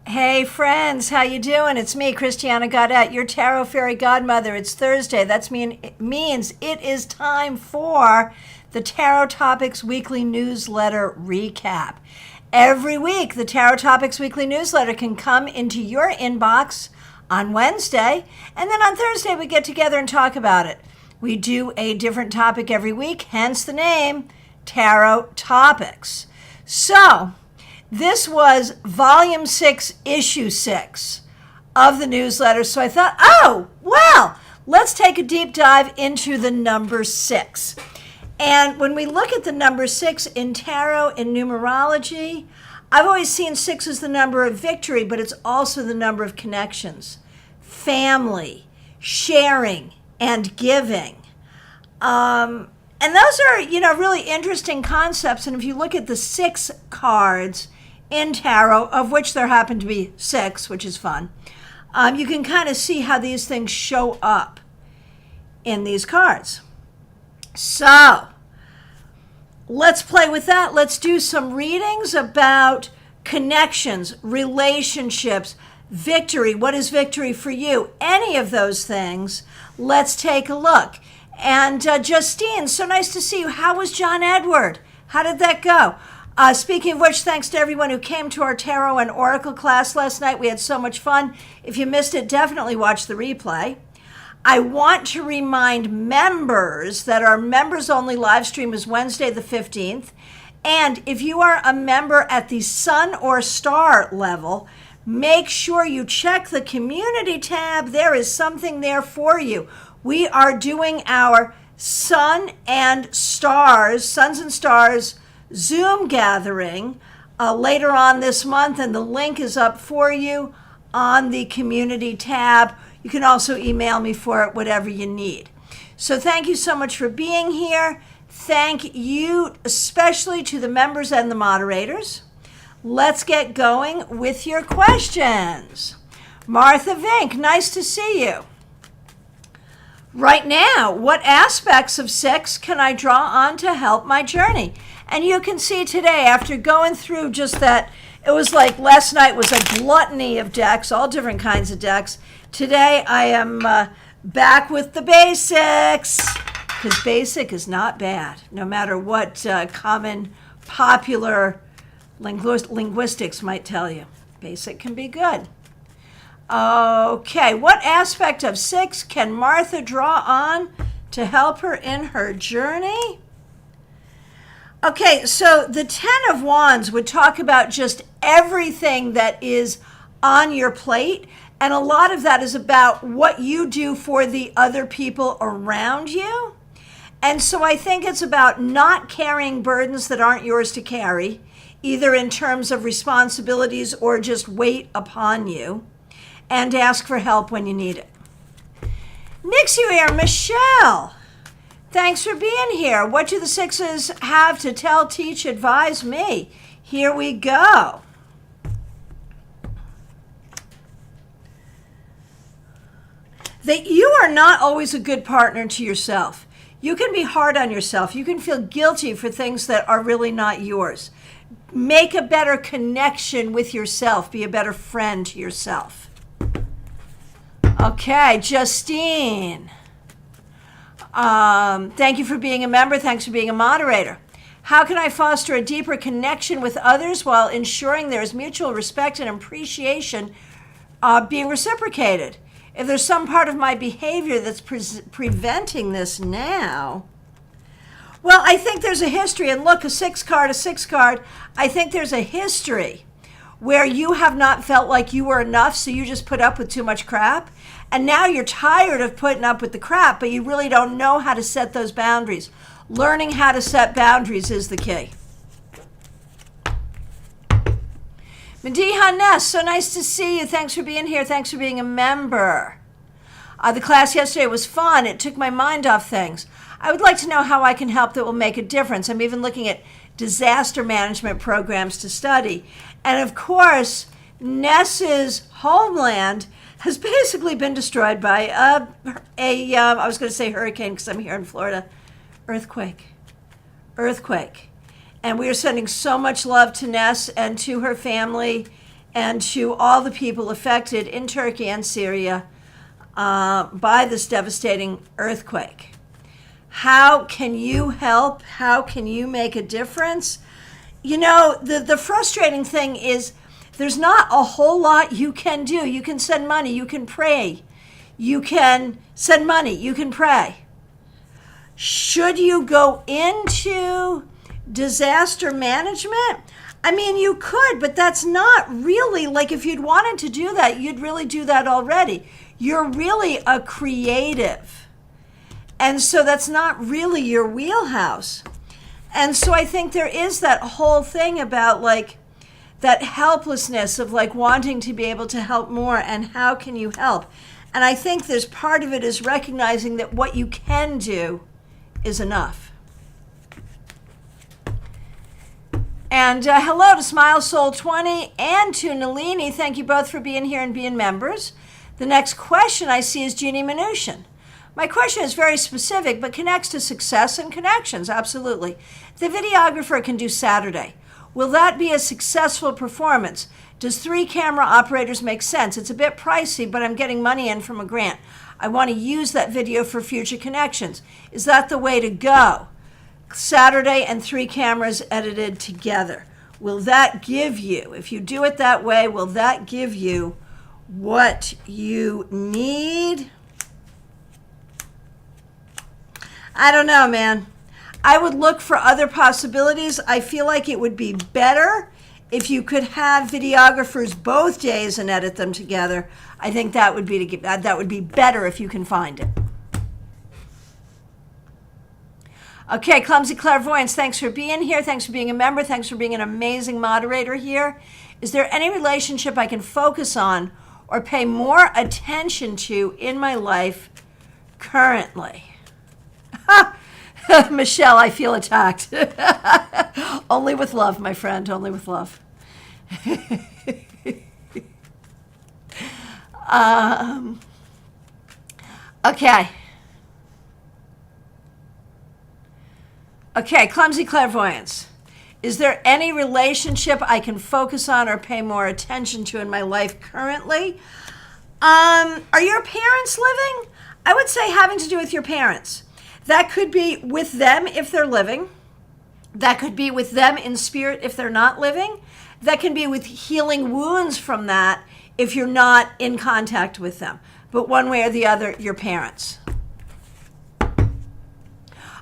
Hey friends, how you doing? It's me, Christiana Gaudet, your tarot fairy godmother. It's Thursday. It means it is time for the Tarot Topics Weekly Newsletter recap. Every week, the Tarot Topics Weekly Newsletter can come into your inbox on Wednesday, and then on Thursday we get together and talk about it. We do a different topic every week, hence the name, Tarot Topics. So, this was Volume 6, Issue 6 of the newsletter. So I thought, let's take a deep dive into the number 6. And when we look at the number 6 in tarot and numerology, I've always seen 6 as the number of victory, but it's also the number of connections, family, sharing, and giving. And those are, really interesting concepts. And if you look at the 6 cards in tarot, of which there happen to be 6, which is fun, you can kind of see how these things show up in these cards. So, let's play with that. Let's do some readings about connections, relationships, victory. What is victory for you? Any of those things. Let's take a look. And Justine, so nice to see you. How was John Edward? How did that go? Speaking of which, thanks to everyone who came to our tarot and oracle class last night. We had so much fun. If you missed it, definitely watch the replay. I want to remind members that our members-only live stream is Wednesday the 15th. And if you are a member at the Sun or Star level, make sure you check the community tab. There is something there for you. We are doing our Suns and Stars Zoom gathering later on this month, and the link is up for you on the community tab. You can also email me for it, whatever you need. So thank you so much for being here. Thank you especially to the members and the moderators. Let's get going with your questions. Martha Vink, nice to see you. Right now, what aspects of 6 can I draw on to help my journey? And you can see today, after going through just that, it was like last night was a gluttony of decks, all different kinds of decks. Today, I am back with the basics, because basic is not bad, no matter what common, popular linguistics might tell you. Basic can be good. Okay, what aspect of 6 can Martha draw on to help her in her journey? Okay, so the 10 of Wands would talk about just everything that is on your plate, and a lot of that is about what you do for the other people around you. And so I think it's about not carrying burdens that aren't yours to carry, either in terms of responsibilities or just weight upon you, and ask for help when you need it. Next you hear Michelle. Thanks for being here. What do the 6s have to tell, teach, advise me? Here we go. That you are not always a good partner to yourself. You can be hard on yourself. You can feel guilty for things that are really not yours. Make a better connection with yourself. Be a better friend to yourself. Okay, Justine. Thank you for being a member. Thanks for being a moderator. How can I foster a deeper connection with others while ensuring there is mutual respect and appreciation being reciprocated? If there's some part of my behavior that's preventing this now, well, I think there's a history. And look, a 6 card. I think there's a history where you have not felt like you were enough, so you just put up with too much crap. And now you're tired of putting up with the crap, but you really don't know how to set those boundaries. Learning how to set boundaries is the key. Mediha Ness, so nice to see you. Thanks for being here. Thanks for being a member. The class yesterday was fun. It took my mind off things. I would like to know how I can help that will make a difference. I'm even looking at disaster management programs to study. And of course, Ness's homeland has basically been destroyed by I was going to say hurricane because I'm here in Florida, earthquake. And we are sending so much love to Ness and to her family and to all the people affected in Turkey and Syria by this devastating earthquake. How can you help? How can you make a difference? You know, the frustrating thing is there's not a whole lot you can do. You can send money, you can pray, you can send money, you can pray. Should you go into disaster management? I mean, you could, but that's not really, like, if you'd wanted to do that, you'd really do that already. You're really a creative. And so that's not really your wheelhouse. And so I think there is that whole thing about, like, that helplessness of, like, wanting to be able to help more, and how can you help? And I think there's part of it is recognizing that what you can do is enough. And hello to Smile Soul 20 and to Nalini. Thank you both for being here and being members. The next question I see is Jeannie Mnuchin. My question is very specific, but connects to success and connections, absolutely. The videographer can do Saturday. Will that be a successful performance? Does 3 camera operators make sense? It's a bit pricey, but I'm getting money in from a grant. I want to use that video for future connections. Is that the way to go? Saturday and 3 cameras edited together. Will that give you, if you do it that way, will that give you what you need? I don't know, man. I would look for other possibilities. I feel like it would be better if you could have videographers both days and edit them together. I think that would be better if you can find it. Okay, Clumsy Clairvoyance, thanks for being here. Thanks for being a member. Thanks for being an amazing moderator here. Is there any relationship I can focus on or pay more attention to in my life currently? Michelle, I feel attacked. Only with love, my friend, only with love. Okay. Okay, Clumsy Clairvoyance. Is there any relationship I can focus on or pay more attention to in my life currently? Are your parents living? I would say having to do with your parents. That could be with them if they're living. That could be with them in spirit if they're not living. That can be with healing wounds from that if you're not in contact with them. But one way or the other, your parents.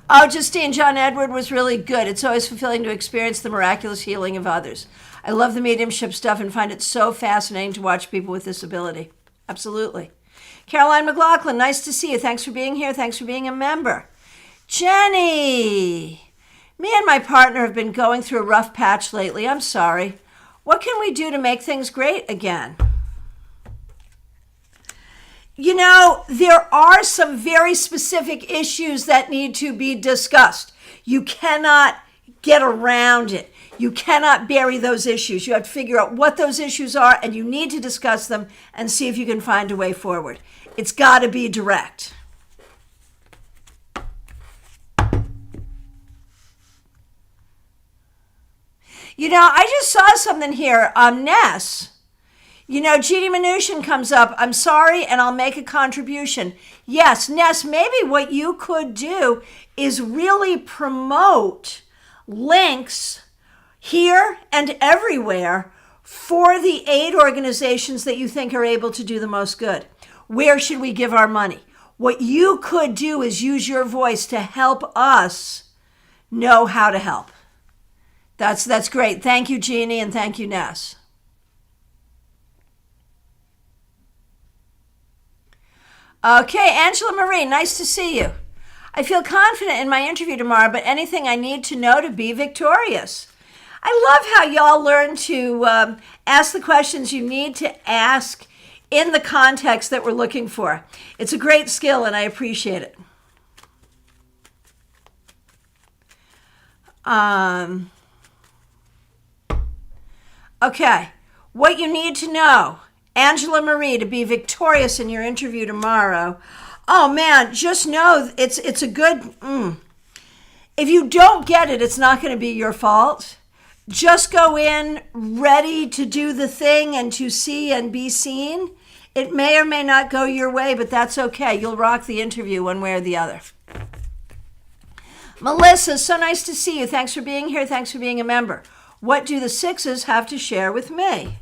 Oh, Justine, John Edward was really good. It's always fulfilling to experience the miraculous healing of others. I love the mediumship stuff and find it so fascinating to watch people with this ability. Absolutely. Caroline McLaughlin, nice to see you. Thanks for being here. Thanks for being a member. Jenny, me and my partner have been going through a rough patch lately. I'm sorry. What can we do to make things great again? You know, there are some very specific issues that need to be discussed. You cannot get around it. You cannot bury those issues. You have to figure out what those issues are, and you need to discuss them and see if you can find a way forward. It's got to be direct. You know, I just saw something here. Ness. You know, Jeannie Mnuchin comes up. I'm sorry, and I'll make a contribution. Yes, Ness, maybe what you could do is really promote links here and everywhere for the aid organizations that you think are able to do the most good. Where should we give our money? What you could do is use your voice to help us know how to help. That's great. Thank you, Jeannie, and thank you, Ness. Okay, Angela Marie, nice to see you. I feel confident in my interview tomorrow, but anything I need to know to be victorious. I love how y'all learn to ask the questions you need to ask in the context that we're looking for. It's a great skill, and I appreciate it. Okay, what you need to know. Angela Marie, to be victorious in your interview tomorrow. Oh man, just know it's a good, if you don't get it, it's not going to be your fault. just go in ready to do the thing and to see and be seen. It may or may not go your way, but that's okay. You'll rock the interview one way or the other. Melissa, so nice to see you. Thanks for being here. Thanks for being a member. What do the sixes have to share with me?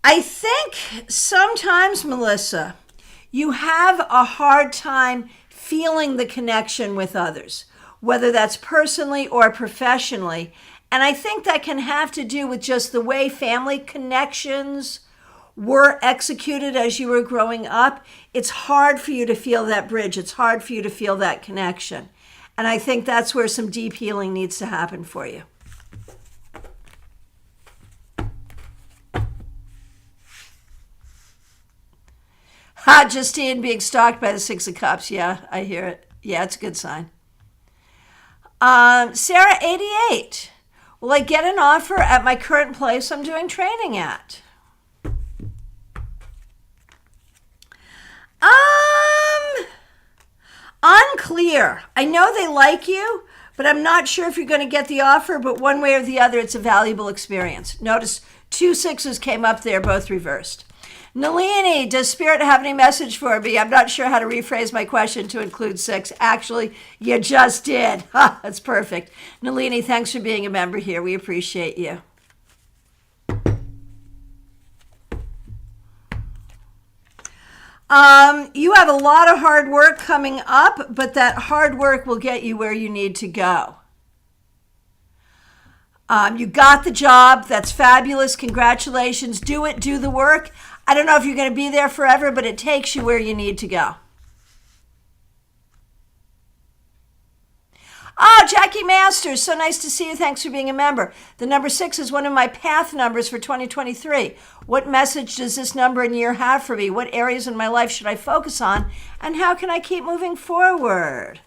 I think sometimes, Melissa, you have a hard time feeling the connection with others, whether that's personally or professionally. And I think that can have to do with just the way family connections were executed as you were growing up. It's hard for you to feel that bridge. It's hard for you to feel that connection. And I think that's where some deep healing needs to happen for you. Justine being stalked by the Six of Cups. Yeah, I hear it. Yeah, it's a good sign. Sarah, 88. Will I get an offer at my current place I'm doing training at? Unclear. I know they like you, but I'm not sure if you're going to get the offer, but one way or the other, it's a valuable experience. Notice 2 sixes came up there, both reversed. Nalini, does Spirit have any message for me? I'm not sure how to rephrase my question to include 6. Actually, you just did. That's perfect. Nalini, thanks for being a member here. We appreciate you. You have a lot of hard work coming up, but that hard work will get you where you need to go. You got the job. That's fabulous. Congratulations. Do it. Do the work. I don't know if you're going to be there forever, but it takes you where you need to go. Oh, Jackie Masters, so nice to see you. Thanks for being a member. The number 6 is one of my path numbers for 2023. What message does this number and year have for me? What areas in my life should I focus on? And how can I keep moving forward?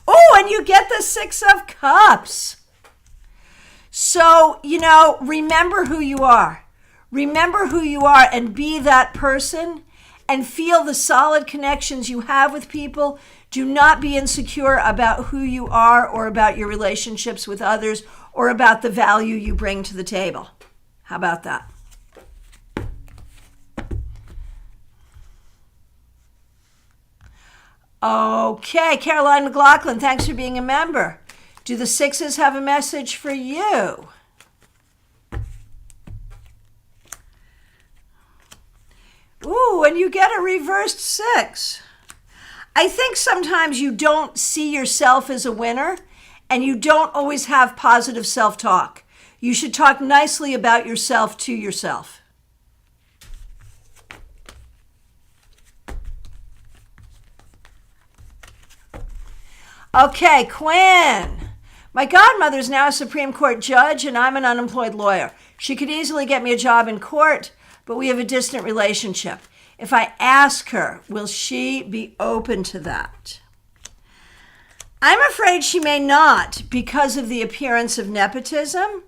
Oh, and you get the 6 of Cups. So, remember who you are. Remember who you are and be that person and feel the solid connections you have with people. Do not be insecure about who you are or about your relationships with others or about the value you bring to the table. How about that? Okay, Caroline McLaughlin, thanks for being a member. Do the 6s have a message for you? Ooh, and you get a reversed 6. I think sometimes you don't see yourself as a winner and you don't always have positive self-talk. You should talk nicely about yourself to yourself. Okay, Quinn. My godmother is now a Supreme Court judge and I'm an unemployed lawyer. She could easily get me a job in court, but we have a distant relationship. If I ask her, will she be open to that? I'm afraid she may not because of the appearance of nepotism.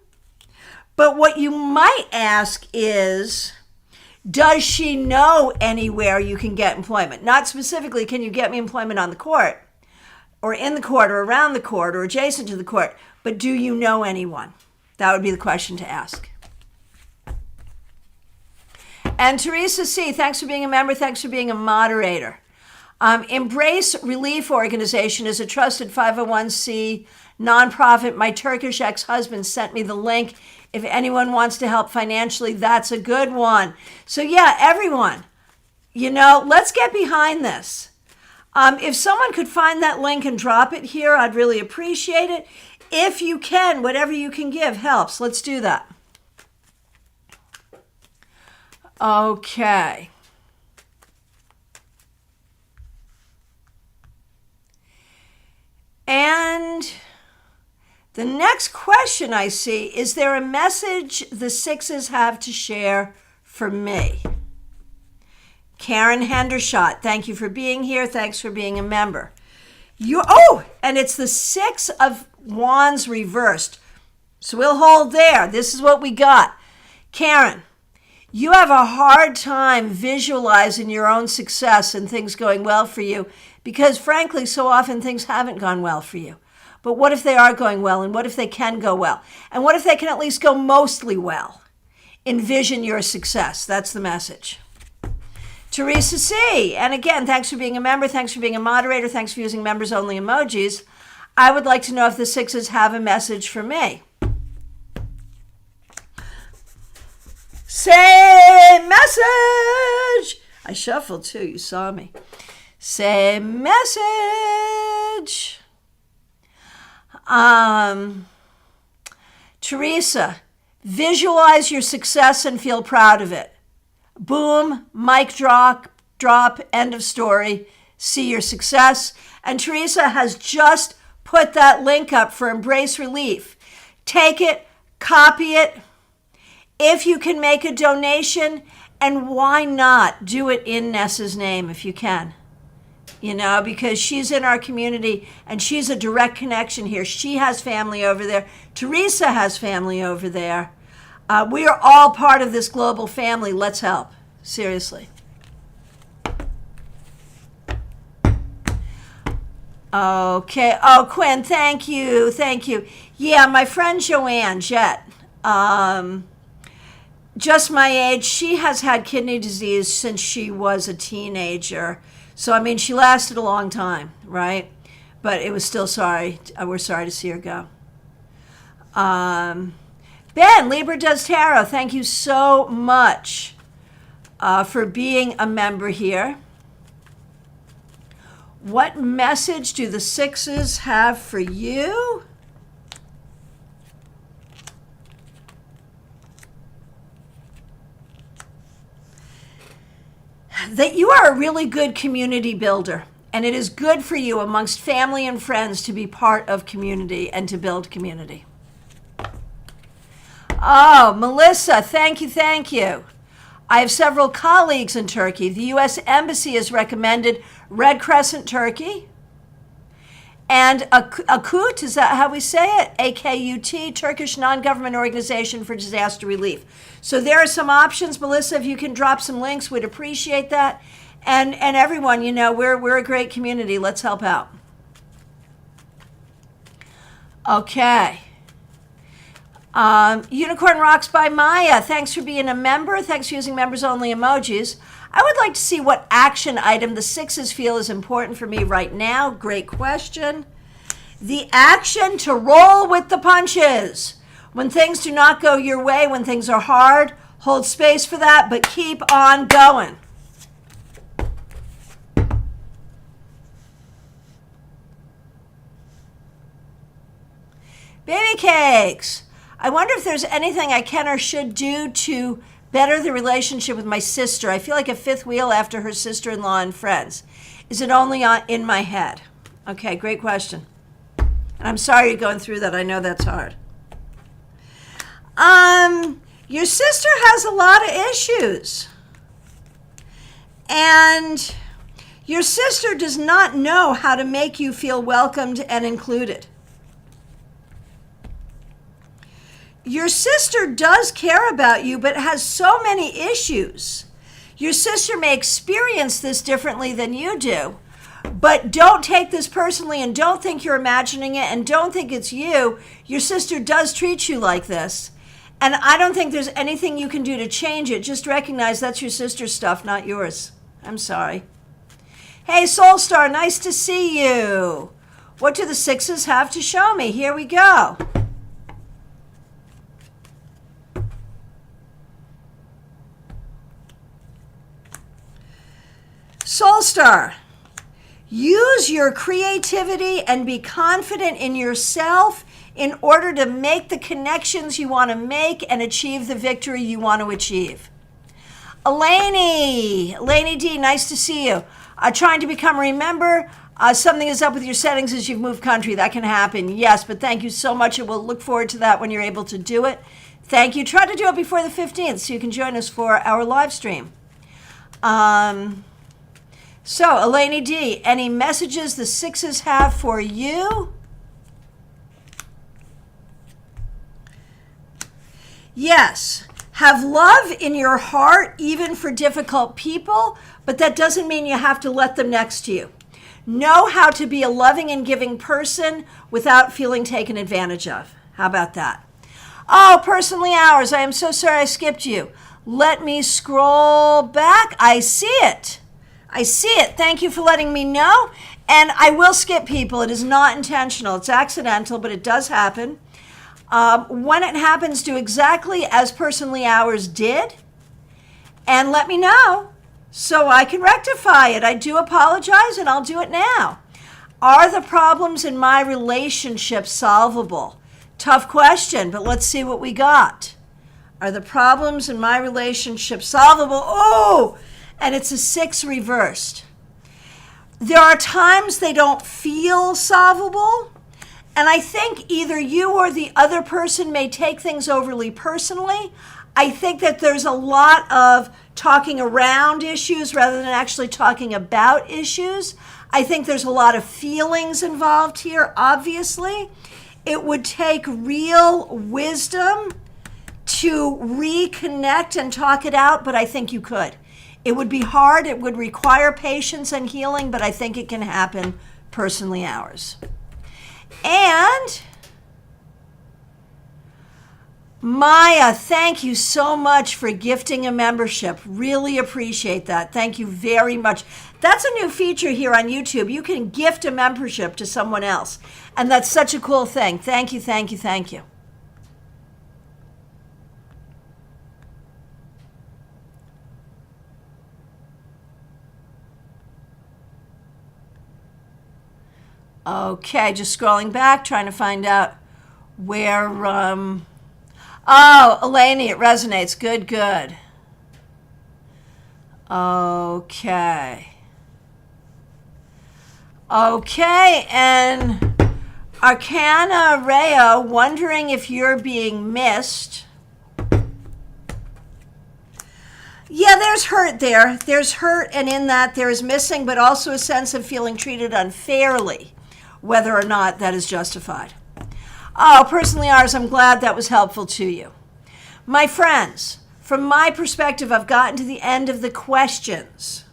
But what you might ask is, does she know anywhere you can get employment? Not specifically, can you get me employment on the court, or in the court, or around the court, or adjacent to the court, but do you know anyone? That would be the question to ask. And Teresa C., thanks for being a member. Thanks for being a moderator. Embrace Relief Organization is a trusted 501c nonprofit. My Turkish ex-husband sent me the link. If anyone wants to help financially, that's a good one. So yeah, everyone, let's get behind this. If someone could find that link and drop it here, I'd really appreciate it. If you can, whatever you can give helps. Let's do that. Okay. And the next question I see, is there a message the 6s have to share for me? Karen Hendershot, thank you for being here. Thanks for being a member. And it's the 6 of Wands reversed. So we'll hold there. This is what we got. Karen, You have a hard time visualizing your own success and things going well for you because, frankly, so often things haven't gone well for you. But what if they are going well, and what if they can go well? And what if they can at least go mostly well? Envision your success. That's the message. Teresa C. And again, thanks for being a member. Thanks for being a moderator. Thanks for using members-only emojis. I would like to know if the sixes have a message for me. Say message. I shuffled too. You saw me. Say message. Teresa, visualize your success and feel proud of it. Boom, mic drop, end of story. See your success. And Teresa has just put that link up for Embrace Relief. Take it, copy it. If you can make a donation, and why not do it in Nessa's name if you can? You know, because she's in our community and she's a direct connection here. She has family over there. Teresa has family over there. We are all part of this global family. Let's help. Seriously. Okay. Oh, Quinn, thank you. Thank you. Yeah, my friend Joanne Jett, just my age, she has had kidney disease since she was a teenager. So, I mean, she lasted a long time, right? But it was still sorry. We're sorry to see her go. Ben, Libra Does Tarot, thank you so much for being a member here. What message do the sixes have for you? That you are a really good community builder, and it is good for you amongst family and friends to be part of community and to build community. Oh, Melissa, thank you, thank you. I have several colleagues in Turkey. The U.S. Embassy has recommended Red Crescent Turkey and Akut, is that how we say it? A-K-U-T, Turkish non-government organization for disaster relief. So there are some options. Melissa, if you can drop some links, we'd appreciate that. And everyone, you know, we're a great community. Let's help out. Okay. Unicorn Rocks by Maya. Thanks for being a member. Thanks for using members-only emojis. I would like to see what action item the sixes feel is important for me right now. Great question. The action to roll with the punches. When things do not go your way, when things are hard, hold space for that, but keep on going. Baby cakes. I wonder if there's anything I can or should do to better the relationship with my sister. I feel like a fifth wheel after her sister-in-law and friends. Is it only in my head? Okay, great question. And I'm sorry you're going through that. I know that's hard. Your sister has a lot of issues. And your sister does not know how to make you feel welcomed and included. Your sister does care about you, but has so many issues. Your sister may experience this differently than you do, but don't take this personally and don't think you're imagining it and don't think it's you. Your sister does treat you like this, and I don't think there's anything you can do to change it. Just recognize that's your sister's stuff, not yours. I'm sorry. Hey, Soulstar, nice to see you. What do the sixes have to show me? Here we go. Soulstar, use your creativity and be confident in yourself in order to make the connections you want to make and achieve the victory you want to achieve. Eleni D, nice to see you. Trying to become a member. Something is up with your settings as you've moved country. That can happen, yes, but thank you so much, and we'll look forward to that when you're able to do it. Thank you. Try to do it before the 15th so you can join us for our live stream. So, Eleni D, any messages the sixes have for you? Yes, Have love in your heart, even for difficult people, but that doesn't mean you have to let them next to you. Know how to be a loving and giving person without feeling taken advantage of. How about that? Oh, personally ours. I am so sorry I skipped you. Let me scroll back. I see it. I see it. Thank you for letting me know. And I will skip people. It is not intentional. It's accidental, but it does happen. When it happens, do exactly as personally ours did. And let me know so I can rectify it. I do apologize, and I'll do it now. Are the problems in my relationship solvable? Tough question, but let's see what we got. Are the problems in my relationship solvable? Oh, and it's a 6 reversed. There are times they don't feel solvable, and I think either you or the other person may take things overly personally. I think that there's a lot of talking around issues rather than actually talking about issues. I think there's a lot of feelings involved here, obviously. It would take real wisdom to reconnect and talk it out, but I think you could. It would be hard. It would require patience and healing, but I think it can happen personally ours. And Maya, thank you so much for gifting a membership. Really appreciate that. Thank you very much. That's a new feature here on YouTube. You can gift a membership to someone else. And that's such a cool thing. Thank you, thank you, thank you. Okay, just scrolling back, trying to find out where, oh, Eleni, it resonates. Good, good. Okay. Okay, and Arcana Rhea, wondering if you're being missed. Yeah, there's hurt there. There's hurt, and in that there is missing, but also a sense of feeling treated unfairly, whether or not that is justified. Oh, personally ours, I'm glad that was helpful to you. My friends, from my perspective, I've gotten to the end of the questions.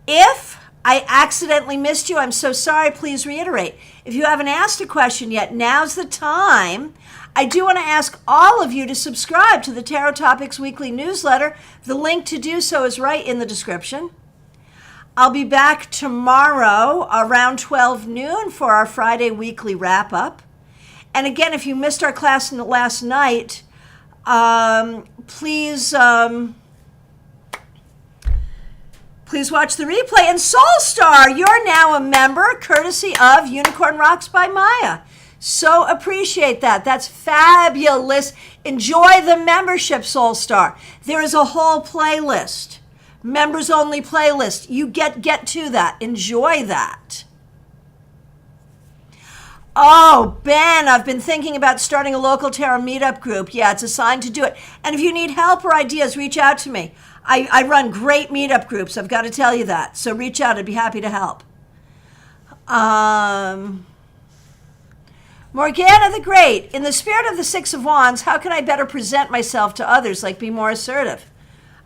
If I accidentally missed you, I'm so sorry. Please reiterate. If you haven't asked a question yet, now's the time. I do want to ask all of you to subscribe to the Tarot Topics Weekly Newsletter. The link to do so is right in the description. I'll be back tomorrow around 12 noon for our Friday weekly wrap-up. And again, if you missed our class last night, please watch the replay. And Soulstar, you're now a member, courtesy of Unicorn Rocks by Maya. So appreciate that. That's fabulous. Enjoy the membership, Soulstar. There is a whole playlist, members only playlist. You get to that. Enjoy that. Oh, Ben, I've been thinking about starting a local tarot meetup group. Yeah, it's a sign to do it. And if you need help or ideas, reach out to me. I run great meetup groups. I've got to tell you that. So reach out. I'd be happy to help. Morgana the Great, in the spirit of the Six of Wands, how can I better present myself to others, like be more assertive?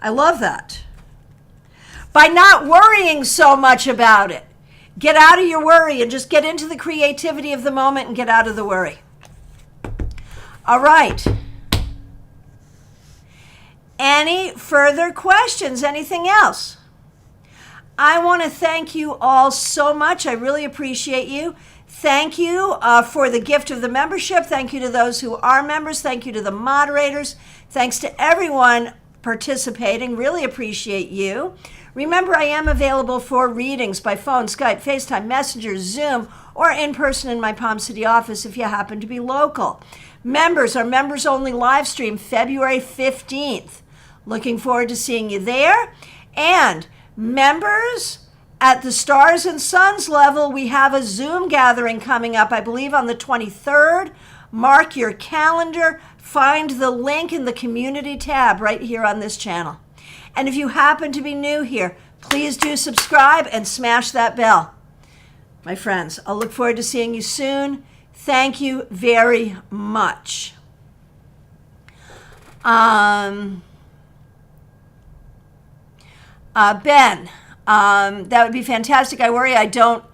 I love that. By not worrying so much about it. Get out of your worry and just get into the creativity of the moment and get out of the worry. All right. Any further questions? Anything else? I want to thank you all so much. I really appreciate you. Thank you for the gift of the membership. Thank you to those who are members. Thank you to the moderators. Thanks to everyone participating. Really appreciate you. Remember, I am available for readings by phone, Skype, FaceTime, Messenger, Zoom, or in person in my Palm City office if you happen to be local. Members, our members only live stream February 15th. Looking forward to seeing you there. And members, at the Stars and Suns level, we have a Zoom gathering coming up, I believe on the 23rd. Mark your calendar. Find the link in the community tab right here on this channel. And if you happen to be new here, please do subscribe and smash that bell. My friends, I'll look forward to seeing you soon. Thank you very much. Ben, that would be fantastic. I worry I don't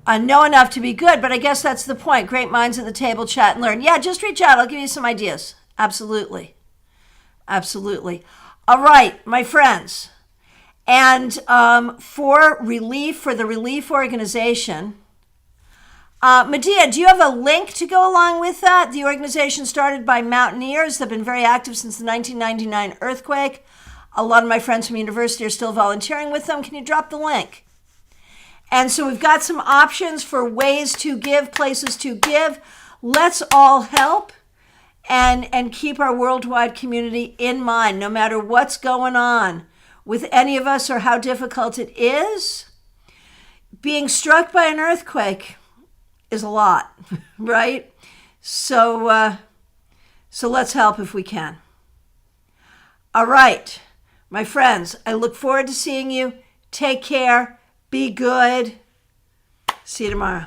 know enough to be good, but I guess that's the point. Great minds at the table, chat and learn. Yeah, just reach out. I'll give you some ideas. Absolutely. Absolutely. All right, my friends. And for the relief organization, Medea, do you have a link to go along with that? The organization started by mountaineers that have been very active since the 1999 earthquake. A lot of my friends from university are still volunteering with them. Can you drop the link? And so we've got some options for ways to give, places to give. Let's all help and keep our worldwide community in mind, no matter what's going on with any of us or how difficult it is. Being struck by an earthquake is a lot, right? So let's help if we can. All right, my friends, I look forward to seeing you. Take care. Be good. See you tomorrow.